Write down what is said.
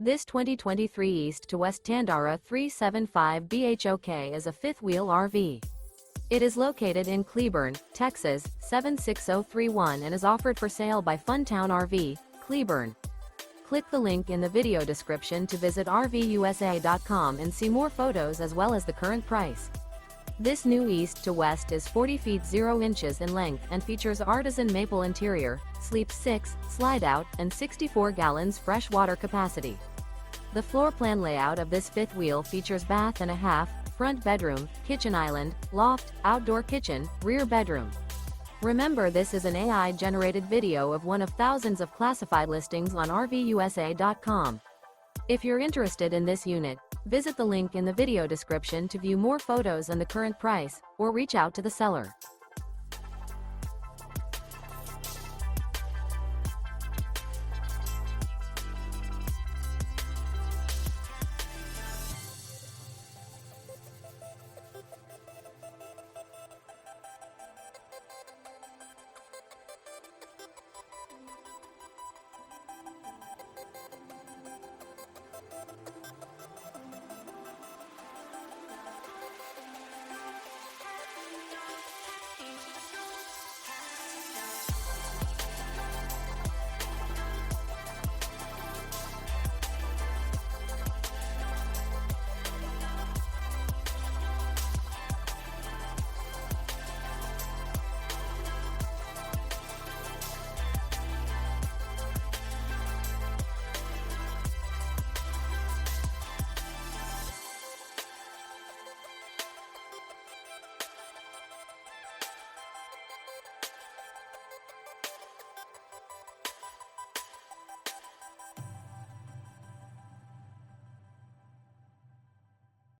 This 2023 East to West Tandara 375 BHOK is a fifth-wheel RV. It is located in Cleburne, Texas, 76031 and is offered for sale by Funtown RV, Cleburne. Click the link in the video description to visit RVUSA.com and see more photos as well as the current price. This new East to West is 40 feet 0 inches in length and features artisan maple interior, sleeps 6, slide-out, and 64 gallons fresh water capacity. The floor plan layout of this fifth wheel features bath and a half, front bedroom, kitchen island, loft, outdoor kitchen, rear bedroom. Remember, this is an AI-generated video of one of thousands of classified listings on RVUSA.com. If you're interested in this unit, visit the link in the video description to view more photos and the current price, or reach out to the seller.